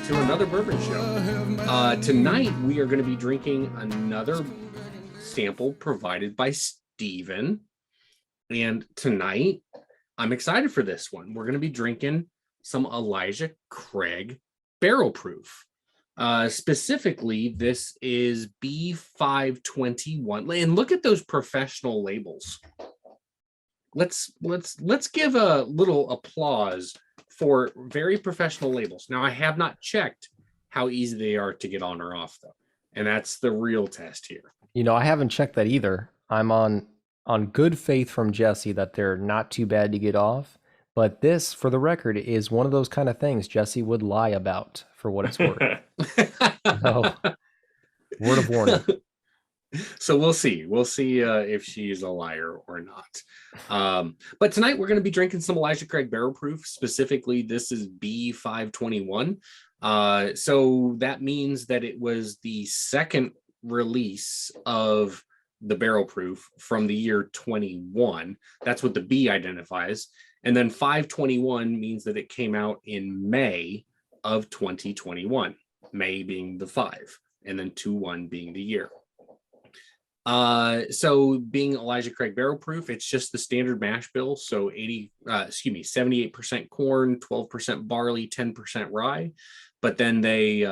to another bourbon show. Tonight we are going to be drinking another sample provided by Steven. And tonight I'm excited for this one. We're going to be drinking some Elijah Craig Barrel Proof. Specifically, this is B521. And look at those professional labels. Let's give a little applause for very professional labels. Now, I have not checked how easy they are to get on or off, though, and that's the real test here. You know, I haven't checked that either. I'm on good faith from Jesse that they're not too bad to get off. But this, for the record, is one of those kind of things Jesse would lie about, for what it's worth. So, word of warning. So we'll see. We'll see if she's a liar or not. But tonight we're going to be drinking some Elijah Craig Barrel Proof. Specifically, this is B521. So that means that it was the second release of the Barrel Proof from the year 21. That's what the B identifies. And then 521 means that it came out in May of 2021. May being the 5, and then 21 being the year. So being Elijah Craig Barrel Proof, it's just the standard mash bill. So 78% corn, 12% barley, 10% rye. But then they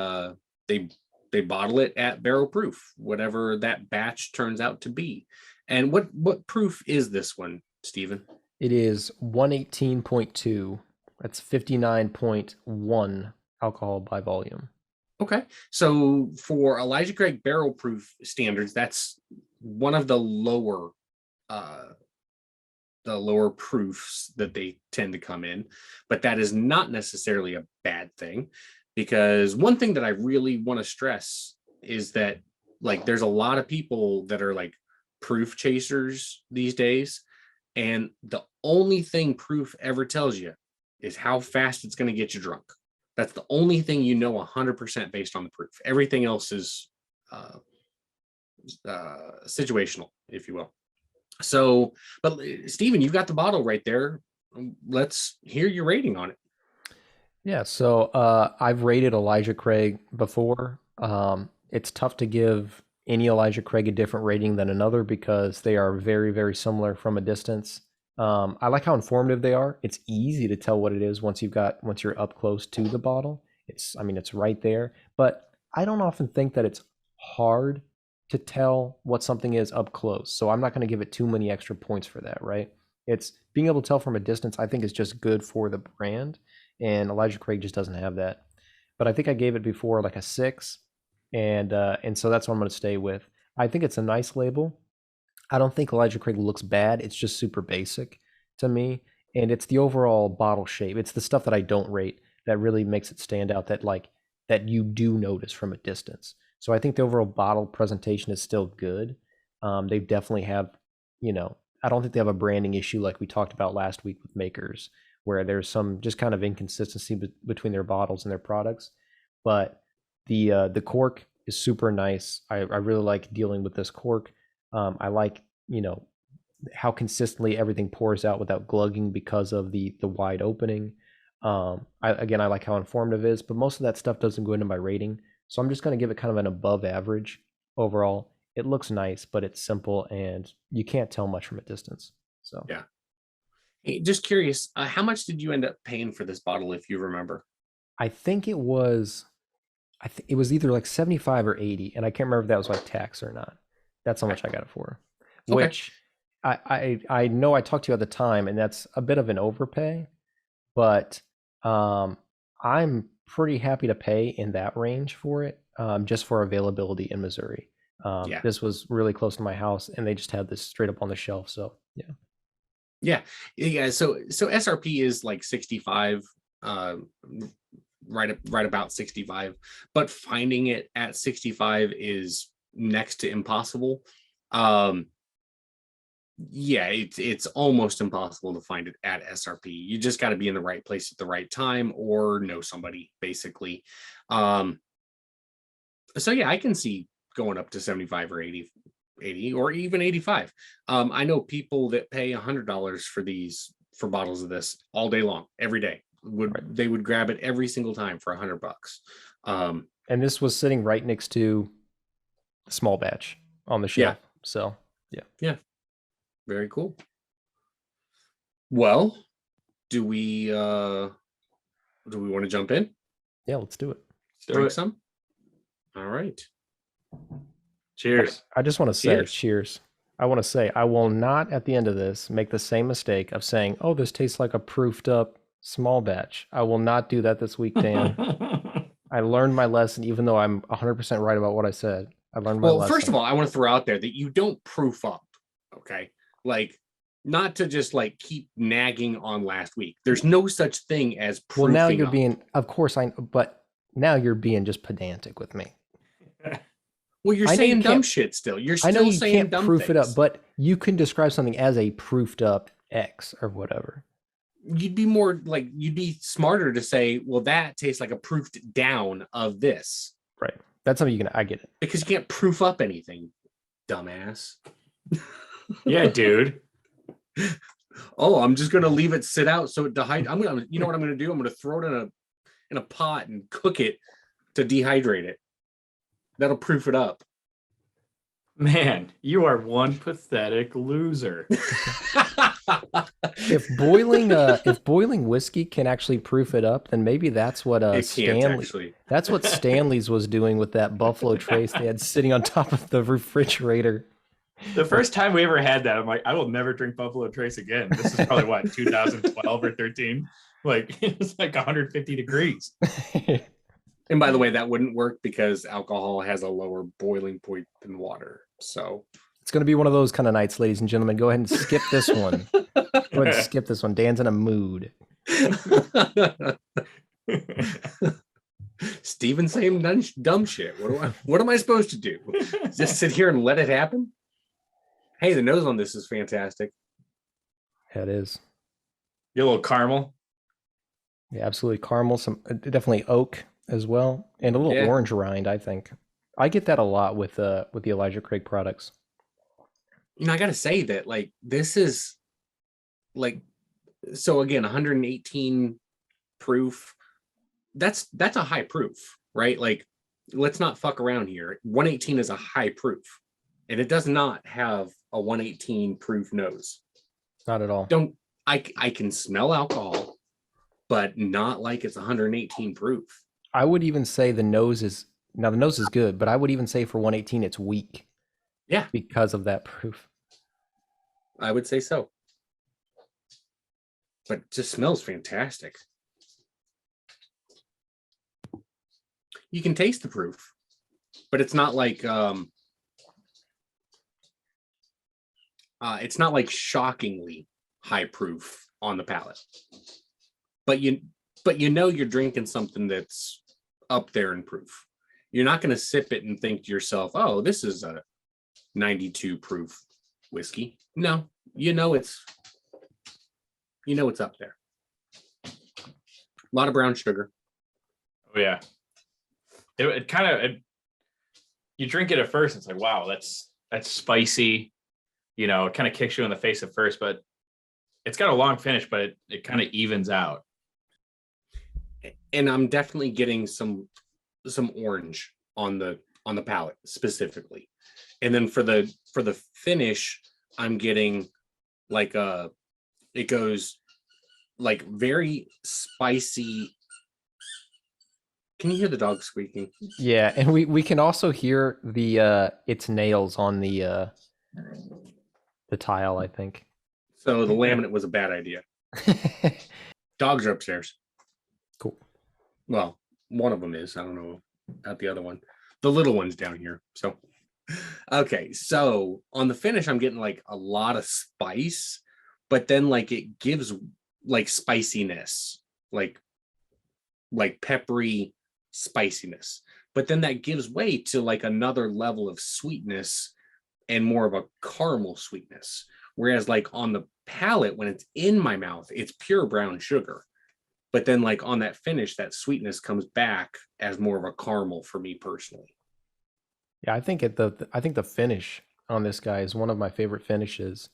bottle it at barrel proof, whatever that batch turns out to be. And what proof is this one, Stephen? It is 118.2. That's 59.1 alcohol by volume. Okay. So for Elijah Craig Barrel Proof standards, that's one of the lower proofs that they tend to come in, but that is not necessarily a bad thing, because one thing that I really want to stress is that, like, there's a lot of people that are like proof chasers these days, and the only thing proof ever tells you is how fast it's going to get you drunk. That's the only thing you know 100% based on the proof. Everything else is situational, if you will. So, but Stephen, you've got the bottle right there. Let's hear your rating on it. Yeah, so I've rated Elijah Craig before. It's tough to give any Elijah Craig a different rating than another because they are very, very similar from a distance. I like how informative they are. It's easy to tell what it is once you're up close to the bottle. It's right there. But I don't often think that it's hard to tell what something is up close. So I'm not going to give it too many extra points for that, right? It's being able to tell from a distance, I think, is just good for the brand. And Elijah Craig just doesn't have that. But I think I gave it before like a 6. And so that's what I'm going to stay with. I think it's a nice label. I don't think Elijah Craig looks bad. It's just super basic to me. And it's the overall bottle shape. It's the stuff that I don't rate that really makes it stand out, that you do notice from a distance. So I think the overall bottle presentation is still good. They definitely have, I don't think they have a branding issue like we talked about last week with makers, where there's some just kind of inconsistency between their bottles and their products. But the cork is super nice. I really like dealing with this cork. I like, how consistently everything pours out without glugging because of the wide opening. I like how informative it is, but most of that stuff doesn't go into my rating. So I'm just going to give it kind of an above average overall. It looks nice, but it's simple and you can't tell much from a distance. So yeah. Hey, just curious, how much did you end up paying for this bottle, if you remember? I think it was either like 75 or 80, and I can't remember if that was like tax or not. That's how much I got it for. Okay. Which I know I talked to you at the time, and that's a bit of an overpay, but I'm pretty happy to pay in that range for it, just for availability in Missouri. This was really close to my house, and they just had this straight up on the shelf. So yeah. So SRP is like 65, right about 65, but finding it at 65 is next to impossible. It's almost impossible to find it at SRP. You just got to be in the right place at the right time or know somebody, basically. So yeah, I can see going up to 75 or 80 or even 85. I know people that pay $100 for bottles of this all day long, every day, would they would grab it every single time for $100. And this was sitting right next to a small batch on the shelf. Yeah. So Yeah. Very cool. Well, do we want to jump in? Yeah, let's do it. Drink some? All right. Cheers. I just want to say cheers. I want to say I will not at the end of this make the same mistake of saying, "Oh, this tastes like a proofed up small batch." I will not do that this week, Dan. I learned my lesson, even though I'm 100% right about what I said. I learned my lesson. Well, first of all, I want to throw out there that you don't proof up, okay? Like, not to just like keep nagging on last week. There's no such thing as proofing. Well, now you're up. being, of course, but now you're being just pedantic with me. Well, you're saying dumb shit still. You're still I know you saying can't dumb proof things. it up, but you can describe something as a proofed up X or whatever. You'd be smarter to say, well, that tastes like a proofed down of this. Right. That's something I get it. Because you can't proof up anything, dumbass. Yeah, dude. Oh, I'm just gonna leave it sit out so it dehydrates. You know what I'm gonna do? I'm gonna throw it in a pot and cook it to dehydrate it. That'll proof it up. Man, you are one pathetic loser. If boiling whiskey can actually proof it up, then maybe that's what that's what Stanley's was doing with that Buffalo Trace they had sitting on top of the refrigerator. The first time we ever had that, I'm like, I will never drink Buffalo Trace again. This is probably what, 2012 or 13? Like, it was like 150 degrees. And by the way, that wouldn't work because alcohol has a lower boiling point than water. So it's going to be one of those kind of nights, ladies and gentlemen. Go ahead and skip this one. Go ahead and skip this one. Dan's in a mood. Steven saying dumb shit. What am I supposed to do? Just sit here and let it happen? Hey, the nose on this is fantastic. Yeah, it is. Get a little caramel. Yeah, absolutely. Caramel, some definitely oak as well, and a little orange rind, I think. I get that a lot with the Elijah Craig products. You know, I gotta say that like this is like, so again, 118 proof. That's a high proof, right? Like, let's not fuck around here. 118 is a high proof, and it does not have a 118 proof nose. Not at all. I can smell alcohol, but not like it's 118 proof. I would even say the nose is good, but I would even say for 118 it's weak. Yeah. Because of that proof. I would say so. But it just smells fantastic. You can taste the proof, but it's not like shockingly high proof on the palate. But you know you're drinking something that's up there in proof. You're not going to sip it and think to yourself, "Oh, this is a 92 proof whiskey." No, you know it's up there. A lot of brown sugar. Oh yeah. It kind of, you drink it at first, it's like, wow, that's spicy. You know, it kind of kicks you in the face at first, but it's got a long finish, but it kind of evens out. And I'm definitely getting some orange on the palate specifically. And then for the finish, I'm getting like it goes like very spicy. Can you hear the dog squeaking? Yeah, and we can also hear the its nails on the tile, I think. So the laminate was a bad idea. Dogs are upstairs. Cool. Well, one of them is. I don't know about the other one. The little one's down here. So, okay. So on the finish, I'm getting like a lot of spice, but then like it gives like spiciness, like peppery spiciness. But then that gives way to like another level of sweetness and more of a caramel sweetness. Whereas like on the palate, when it's in my mouth, it's pure brown sugar. But then like on that finish, that sweetness comes back as more of a caramel for me personally. Yeah, I think the finish on this guy is one of my favorite finishes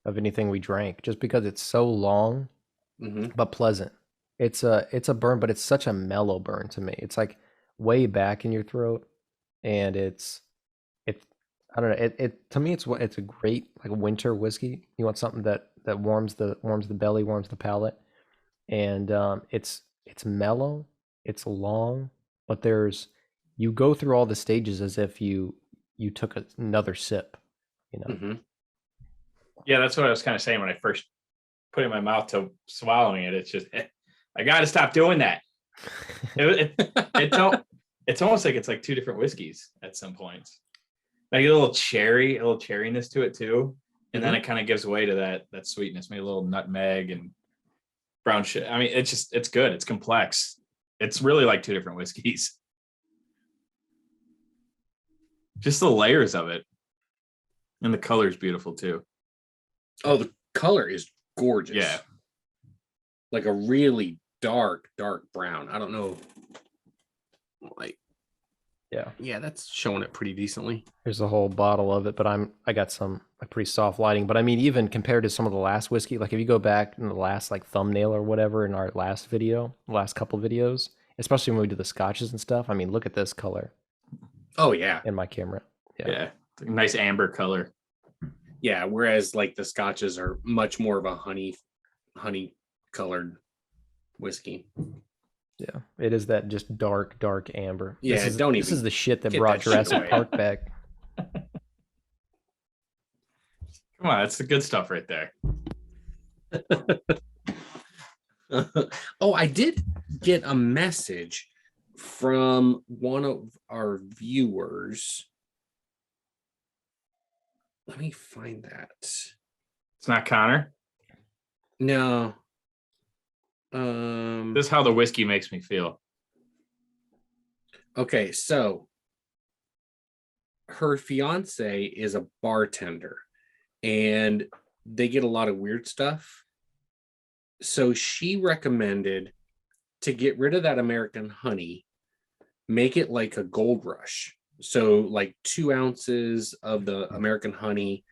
of anything we drank, just because it's so long, but pleasant. It's a burn, but it's such a mellow burn to me. It's like way back in your throat, and it I don't know. It to me it's a great like winter whiskey. You want something that warms the belly, warms the palate, and it's mellow, it's long, but you go through all the stages as if you took another sip, you know. Mhm. Yeah, that's what I was kind of saying when I first put it in my mouth to swallowing it. It's just I got to stop doing that. It don't. It's almost like it's like two different whiskeys at some points. Like a little cherryness to it too, and then it kind of gives way to that sweetness, maybe a little nutmeg and brown shit. I mean, it's good. It's complex. It's really like two different whiskeys. Just the layers of it, and the color is beautiful too. Oh, the color is gorgeous. Yeah, Like a really dark brown. I don't know. Like, yeah, that's showing it pretty decently. Here's a whole bottle of it, but I got some like pretty soft lighting. But I mean, even compared to some of the last whiskey, like if you go back in the last like thumbnail or whatever in our last video, last couple videos, especially when we do the scotches and stuff. I mean, look at this color Oh yeah, in my camera. yeah. It's a nice amber color. yeah. Whereas like the scotches are much more of a honey colored whiskey. Yeah, it is that just dark amber. Yeah, this is, don't This even is the shit that get brought that shit Jurassic away. Park back. Come on, that's the good stuff right there. Oh, I did get a message from one of our viewers. Let me find that. It's not Connor. No. This is how the whiskey makes me feel. Okay, so her fiance is a bartender and they get a lot of weird stuff. So she recommended to get rid of that American honey, make it like a gold rush. So, like 2 ounces of the American honey,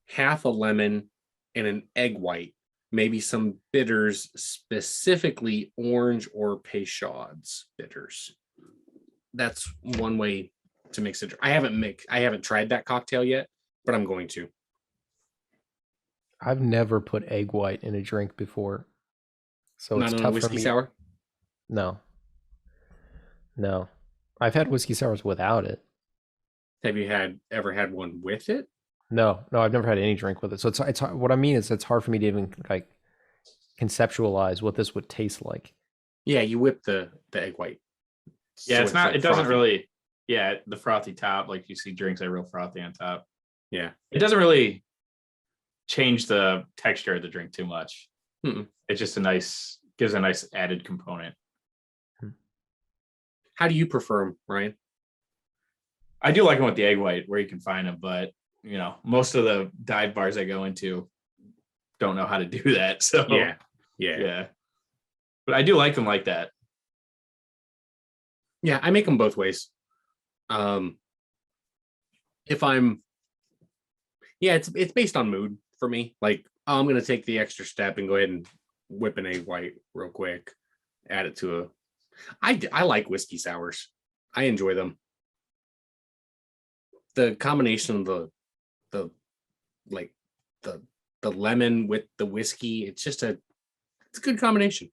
half a lemon, and an egg white, maybe some bitters, specifically orange or Peychaud's bitters. That's one way to mix it. I haven't tried that cocktail yet, but I'm going to. I've never put egg white in a drink before, so Not it's on a tough for whiskey me. sour. No, I've had whiskey sours without it. Have you ever had one with it? No, I've never had any drink with it. So it's what I mean is it's hard for me to even like conceptualize what this would taste like. Yeah, you whip the egg white. Yeah, So it's not. like It doesn't frothy. really. Yeah, the frothy top, like you see drinks that are real frothy on top. Yeah. It doesn't really change the texture of the drink too much. Mm-mm. It's just gives a nice added component. How do you prefer them, Ryan? I do like them with the egg white where you can find them, but most of the dive bars I go into don't know how to do that. So Yeah. But I do like them like that. Yeah, I make them both ways. If I'm, yeah, it's based on mood for me. Like, oh, I'm gonna take the extra step and go ahead and whip an egg white real quick, add it to a. I like whiskey sours. I enjoy them. The combination of the like the lemon with the whiskey, it's a good combination.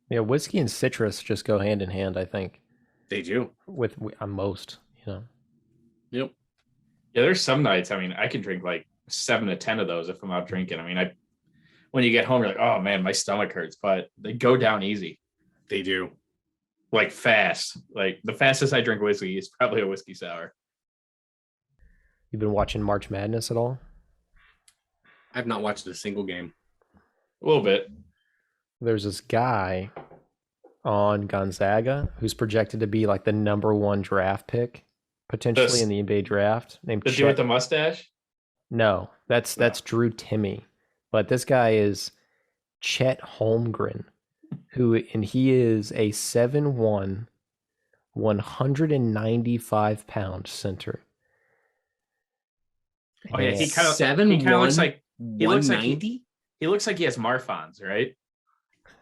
Yeah, whiskey and citrus just go hand in hand, I think, They do. with on most, Yep. Yeah, there's some nights. I mean, I can drink like 7 to 10 of those if I'm out drinking. I mean, when you get home, you're like, oh man, my stomach hurts, but they go down easy, They do. like fast. Like the fastest I drink whiskey is probably a whiskey sour. You've been watching March Madness at all? I've not watched a single game. A little bit. There's this guy on Gonzaga who's projected to be like the #1 draft pick potentially in the NBA draft named The dude with the mustache? No, that's Drew Timme. But this guy is Chet Holmgren, and he is a 7'1", 195-pound center. Oh yeah, he kind of 7'1", looks like he looks like 190. he looks like he has Marfan's, right?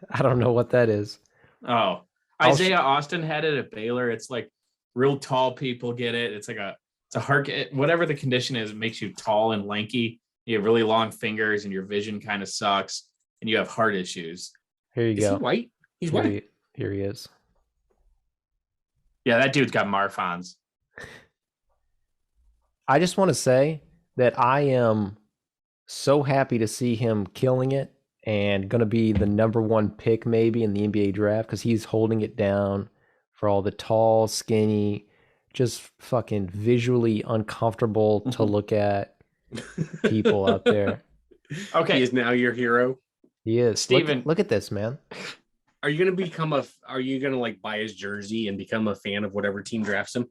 I don't know what that is. Oh, Isaiah Austin had it at Baylor. It's like real tall people get it. It's a hard, whatever the condition is, it makes you tall and lanky. You have really long fingers and your vision kind of sucks and you have heart issues. Here you Is go. he white? He's Here white. Here he is. Yeah, that dude's got Marfan's. I just want to say that I am so happy to see him killing it and going to be the #1 pick maybe in the NBA draft because he's holding it down for all the tall, skinny, just fucking visually uncomfortable to look at people out there. Okay. He is now your hero. He is. Steven. Look at this, man. Are you gonna like buy his jersey and become a fan of whatever team drafts him?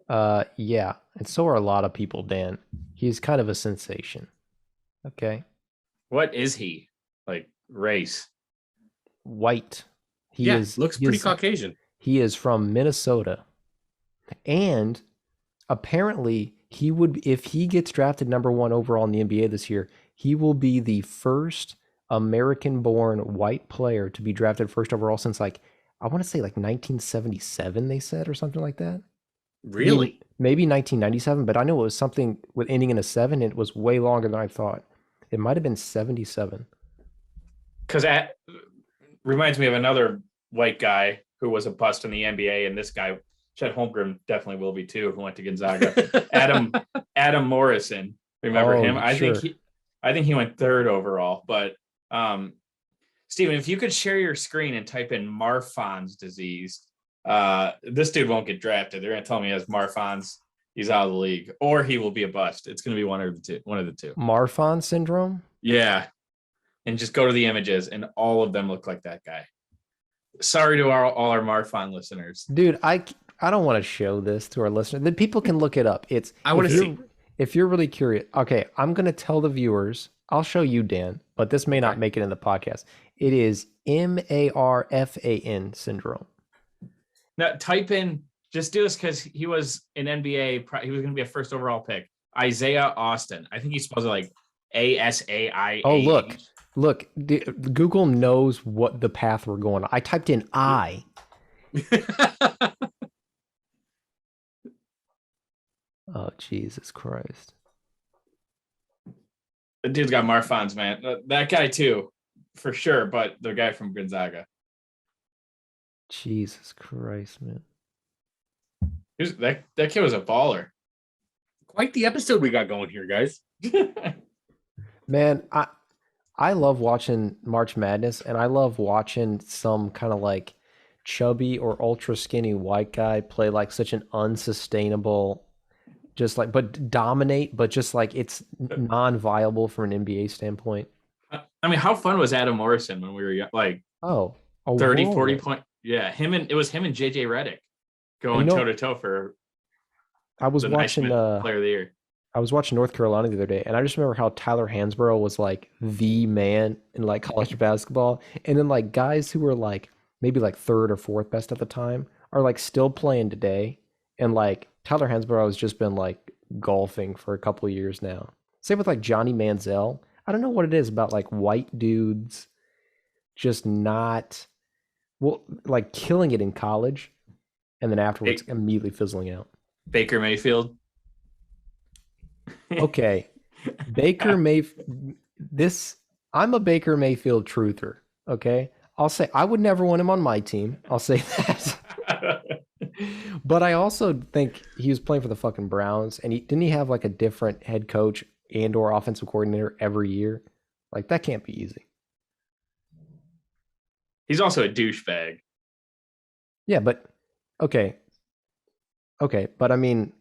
Yeah. And so are a lot of people, Dan. He's kind of a sensation. Okay. What is he? Like race? White. Looks pretty Caucasian. He is from Minnesota. And apparently he would, if he gets drafted #1 overall in the NBA this year, he will be the first American-born white player to be drafted first overall since I want to say 1977, they said, or something like that. Really? Maybe 1997, but I know it was something with ending in a 7. It was way longer than I thought. It might have been 77. Because that reminds me of another white guy who was a bust in the NBA, and this guy, Chet Holmgren, definitely will be too, who went to Gonzaga. Adam Morrison. Remember him? Sure. I think he went 3rd overall. But Steven, if you could share your screen and type in Marfan's disease, this dude won't get drafted. They're gonna tell me he has Marfan's. He's out of the league, or he will be a bust. It's gonna be one of the two. Marfan syndrome? Yeah. And just go to the images, and all of them look like that guy. Sorry to all our Marfan listeners. Dude, I don't want to show this to our listeners. The people can look it up. I want to see. If you're really curious, okay, I'm going to tell the viewers. I'll show you, Dan, but this may not make it in the podcast. It is Marfan syndrome. Now, type in, just do this because he was an NBA, he was going to be a first overall pick. Isaiah Austin. I think he spells it like ASAIA. Oh, look, Google knows what the path we're going on. I typed in I. Oh, Jesus Christ. The dude's got Marfan's, man. That guy too, for sure, but the guy from Gonzaga. Jesus Christ, man. That kid was a baller. Quite the episode we got going here, guys. Man, I love watching March Madness, and I love watching some kind of like chubby or ultra skinny white guy play like such an unsustainable, just like, but dominate, but just like it's non-viable from an NBA standpoint. I mean, how fun was Adam Morrison when we were like 30, 40 point? Yeah, it was him and JJ Redick going toe to toe for. I was watching player of the year. I was watching North Carolina the other day, and I just remember how Tyler Hansborough was like the man in like college basketball, and then like guys who were like maybe like 3rd or 4th best at the time are like still playing today, and like Tyler Hansborough has just been like golfing for a couple of years now. Same with like Johnny Manziel. I don't know what it is about like white dudes just not like killing it in college, and then afterwards immediately fizzling out. Baker Mayfield. Okay. I'm a Baker Mayfield truther. Okay. I'll say I would never want him on my team. I'll say that. But I also think he was playing for the fucking Browns, and didn't he have like a different head coach and or offensive coordinator every year? Like that can't be easy. He's also a douchebag. Yeah, but okay. But I mean,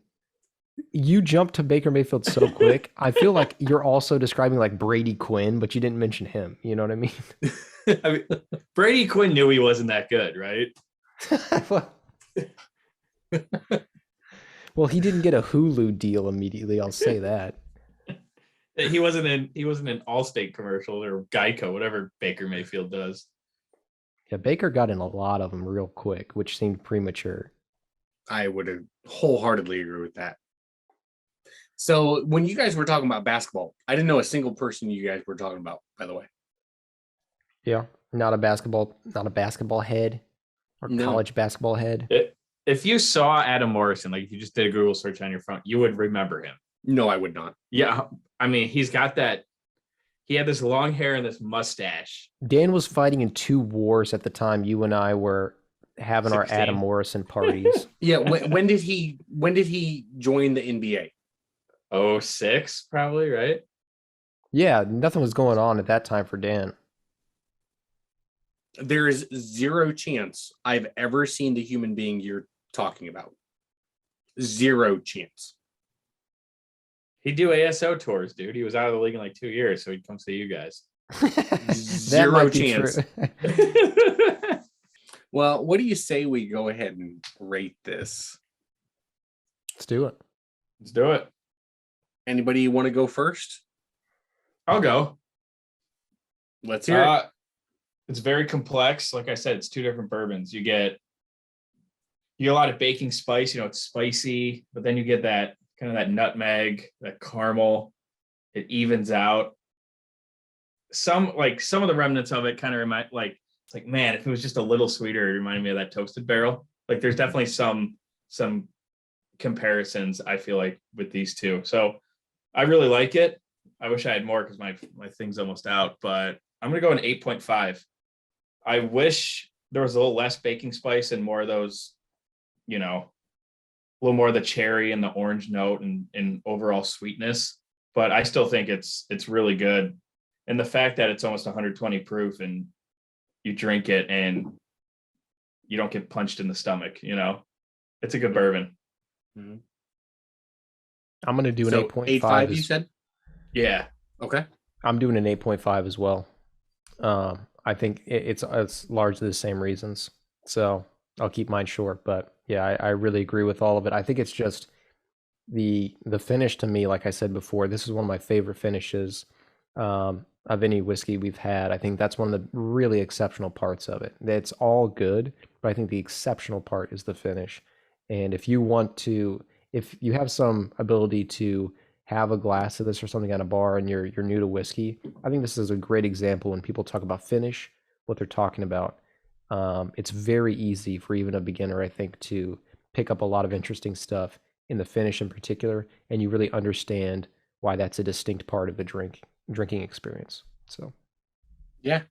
you jumped to Baker Mayfield so quick. I feel like you're also describing like Brady Quinn, but you didn't mention him. You know what I mean? I mean, Brady Quinn knew he wasn't that good, right? Well, he didn't get a Hulu deal immediately. I'll say that. He wasn't in Allstate commercial or Geico, whatever Baker Mayfield does. Yeah, Baker got in a lot of them real quick, which seemed premature. I would wholeheartedly agree with that. So when you guys were talking about basketball, I didn't know a single person you guys were talking about, by the way. Yeah. Not a basketball head or No. college basketball head. If you saw Adam Morrison, like if you just did a Google search on your phone, you would remember him. No, I would not. Yeah. I mean, he's got that. He had this long hair and this mustache. Dan was fighting in 2 wars at the time you and I were having 16. our Adam Morrison parties. Yeah. When did he join the NBA? 06, probably, right? Yeah, nothing was going on at that time for Dan. There is zero chance I've ever seen the human being you're talking about. Zero chance. He'd do ASO tours, dude. He was out of the league in like 2 years, so he'd come see you guys. Zero might be chance. true. Well, what do you say we go ahead and rate this? Let's do it. Let's do it. Anybody want to go first? I'll go. Let's hear it. It's very complex. Like I said, it's 2 different bourbons. You get a lot of baking spice. You know, it's spicy, but then you get that kind of that nutmeg, that caramel. It evens out. Some of the remnants of it kind of remind, like, it's like, man, if it was just a little sweeter, it reminded me of that toasted barrel. Like, there's definitely some comparisons, I feel like, with these two. So I really like it. I wish I had more because my thing's almost out, but I'm gonna go an 8.5. I wish there was a little less baking spice and more of those, you know, a little more of the cherry and the orange note and overall sweetness. But I still think it's really good. And the fact that it's almost 120 proof and you drink it and you don't get punched in the stomach, you know, it's a good bourbon. Mm-hmm. I'm going to do an 8.5. 8.5, you said? Yeah. Okay. I'm doing an 8.5 as well. I think it's largely the same reasons. So I'll keep mine short, but yeah, I really agree with all of it. I think it's just the finish to me, like I said before, this is one of my favorite finishes of any whiskey we've had. I think that's one of the really exceptional parts of it. It's all good, but I think the exceptional part is the finish. And if you have some ability to have a glass of this or something at a bar and you're new to whiskey, I think this is a great example when people talk about finish, what they're talking about. It's very easy for even a beginner, I think, to pick up a lot of interesting stuff in the finish in particular, and you really understand why that's a distinct part of the drinking experience. So, yeah.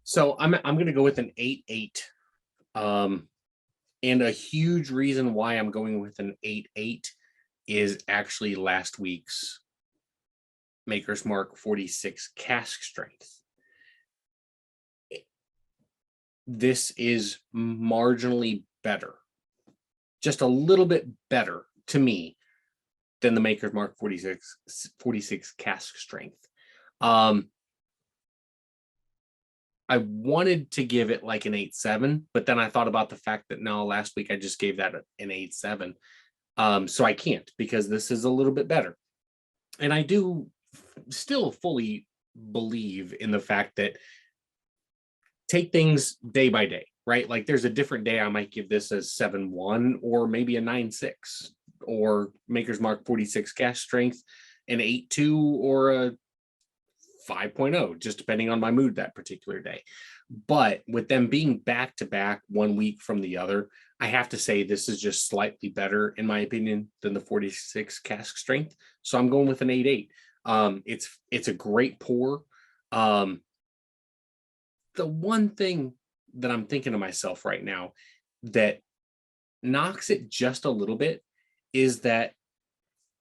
So I'm going to go with an 8.8. And a huge reason why I'm going with an 8.8 is actually last week's Maker's Mark 46 cask strength. This is marginally better, just a little bit better to me than the Maker's Mark 46 cask strength. I wanted to give it like an 8.7, but then I thought about the fact that now last week I just gave that an 8.7. So I can't, because this is a little bit better. And I do still fully believe in the fact that take things day by day, right? Like there's a different day I might give this a 7.1 or maybe a 9.6, or Maker's Mark 46 cask strength an 8.2 or a 5.0, just depending on my mood that particular day. But with them being back to back 1 week from the other, I have to say this is just slightly better, in my opinion, than the 46 cask strength. So I'm going with an 8.8. It's a great pour. The one thing that I'm thinking to myself right now that knocks it just a little bit is that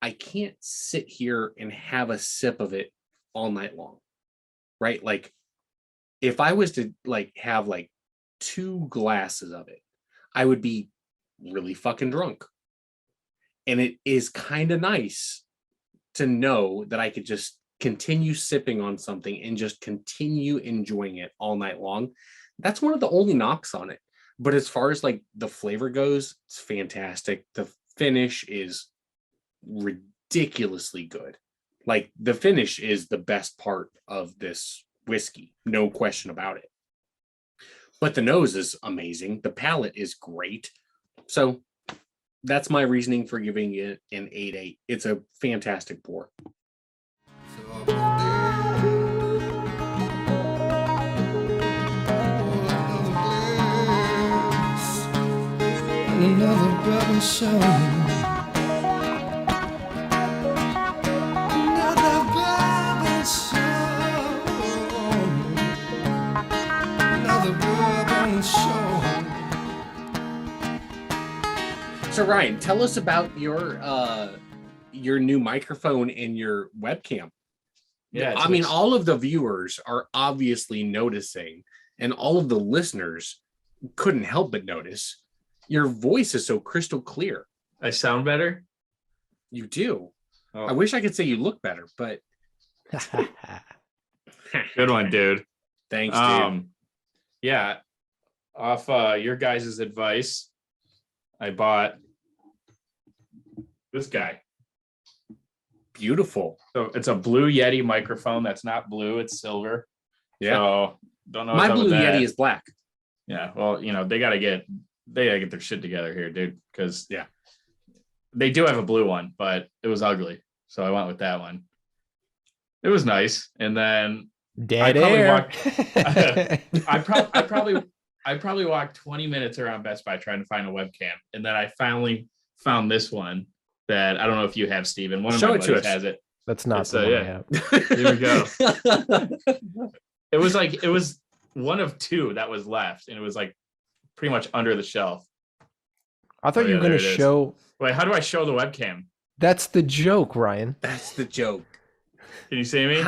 I can't sit here and have a sip of it all night long, right? Like if I was to have 2 glasses of it, I would be really fucking drunk. And it is kind of nice to know that I could just continue sipping on something and just continue enjoying it all night long. That's one of the only knocks on it. But as far as the flavor goes, it's fantastic. The finish is ridiculously good. Like the finish is the best part of this whiskey, no question about it. But the nose is amazing. The palate is great. So that's my reasoning for giving it an 8.8. It's a fantastic pour. Another bourbon show. Another bourbon show. Another bourbon show. So Ryan, tell us about your new microphone and your webcam. Yeah, I mean, all of the viewers are obviously noticing, and all of the listeners couldn't help but notice. Your voice is so crystal clear. I sound better. You do. Oh. I wish I could say you look better, but Good one, dude. Thanks, dude. Yeah, off your guys' advice, I bought this guy. Beautiful. So it's a blue Yeti microphone. That's not blue; it's silver. Yeah. So don't know. My what's up blue with that. Yeti is black. Yeah. Well, they gotta get their shit together here, dude. Because yeah, they do have a blue one, but it was ugly, so I went with that one. It was nice, and then Dead air. I probably walked 20 minutes around Best Buy trying to find a webcam, and then I finally found this one that I don't know if you have, Steven. One of my buddies has it. That's not the one I have. Here we go. It was one of two that was left, and it was like pretty much under the shelf. I thought you were going to show. Wait, how do I show the webcam? That's the joke, Ryan. That's the joke. Can you see me?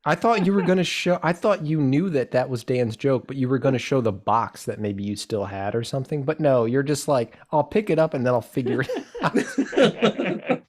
I thought you were going to show. I thought you knew that was Dan's joke, but you were going to show the box that maybe you still had or something. But no, you're just like, I'll pick it up and then I'll figure it out.